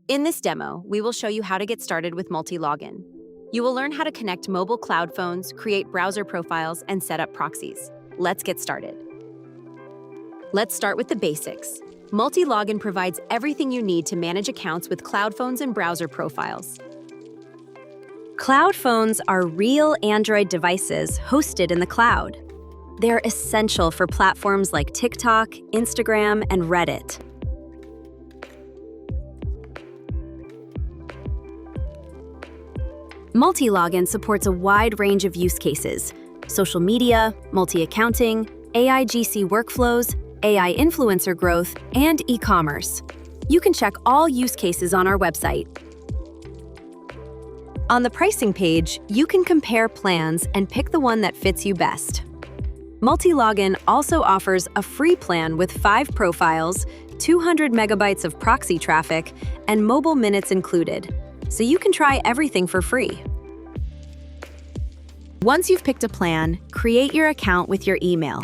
In this demo, we will show you how to get started with Multilogin. You will learn how to connect mobile cloud phones, create browser profiles, and set up proxies. Let's get started. Let's start with the basics. Multilogin provides everything you need to manage accounts with cloud phones and browser profiles. Cloud phones are real Android devices hosted in the cloud. They're essential for platforms like TikTok, Instagram, and Reddit. Multilogin supports a wide range of use cases: social media, multi-accounting, AI/GC workflows, AI influencer growth, and e-commerce. You can check all use cases on our website. On the pricing page, you can compare plans and pick the one that fits you best. Multilogin also offers a free plan with 5 profiles, 200 megabytes of proxy traffic, and mobile minutes included, so you can try everything for free. Once you've picked a plan, create your account with your email.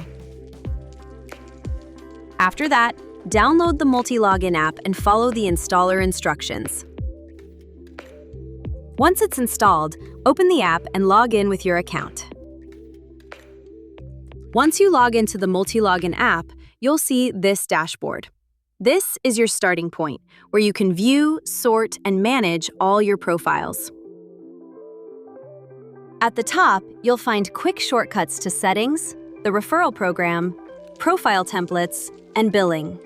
After that, download the Multilogin app and follow the installer instructions. Once it's installed, open the app and log in with your account. Once you log into the Multilogin app, you'll see this dashboard. This is your starting point, where you can view, sort, and manage all your profiles. At the top, you'll find quick shortcuts to settings, the referral program, profile templates, and billing.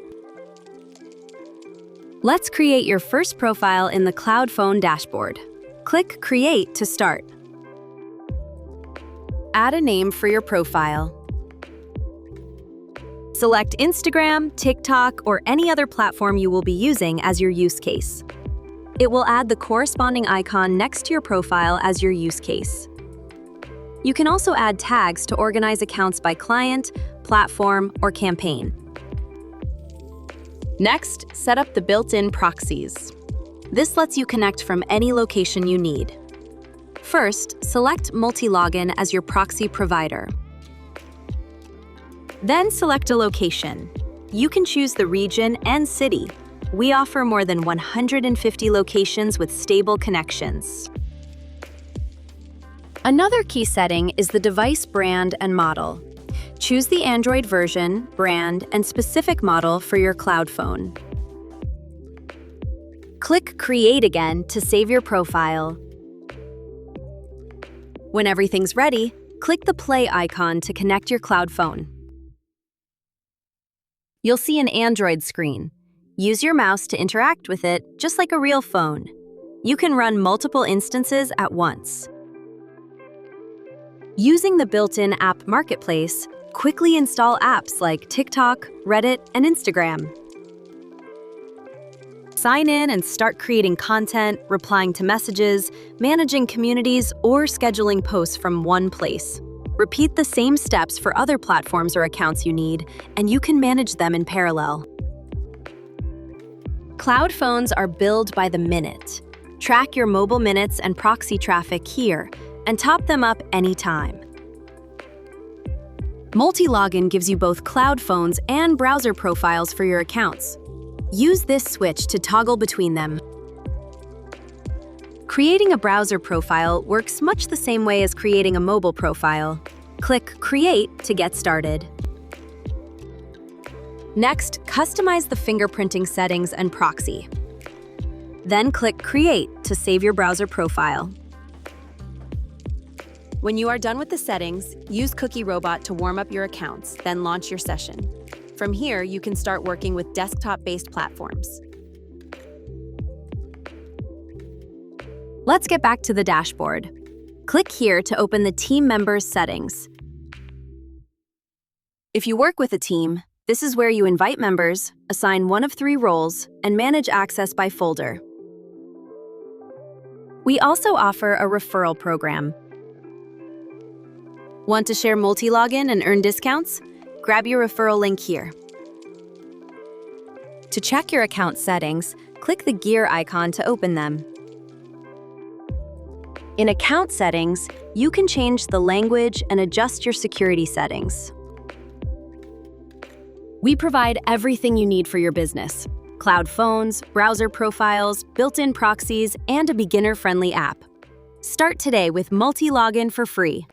Let's create your first profile in the Cloud Phone dashboard. Click Create to start. Add a name for your profile. Select Instagram, TikTok, or any other platform you will be using as your use case. It will add the corresponding icon next to your profile as your use case. You can also add tags to organize accounts by client, platform, or campaign. Next, set up the built-in proxies. This lets you connect from any location you need. First, select Multilogin as your proxy provider. Then select a location. You can choose the region and city. We offer more than 150 locations with stable connections. Another key setting is the device brand and model. Choose the Android version, brand, and specific model for your cloud phone. Click Create again to save your profile. When everything's ready, click the play icon to connect your cloud phone. You'll see an Android screen. Use your mouse to interact with it, just like a real phone. You can run multiple instances at once. Using the built-in app marketplace, quickly install apps like TikTok, Reddit, and Instagram. Sign in and start creating content, replying to messages, managing communities, or scheduling posts from one place. Repeat the same steps for other platforms or accounts you need, and you can manage them in parallel. Cloud phones are billed by the minute. Track your mobile minutes and proxy traffic here, and top them up anytime. Multilogin gives you both cloud phones and browser profiles for your accounts. Use this switch to toggle between them. Creating a browser profile works much the same way as creating a mobile profile. Click Create to get started. Next, customize the fingerprinting settings and proxy. Then click Create to save your browser profile. When you are done with the settings, use Cookie Robot to warm up your accounts, then launch your session. From here, you can start working with desktop-based platforms. Let's get back to the dashboard. Click here to open the team members settings. If you work with a team, this is where you invite members, assign one of 3 roles, and manage access by folder. We also offer a referral program. Want to share Multilogin and earn discounts? Grab your referral link here. To check your account settings, click the gear icon to open them. In account settings, you can change the language and adjust your security settings. We provide everything you need for your business: cloud phones, browser profiles, built-in proxies, and a beginner-friendly app. Start today with Multilogin for free.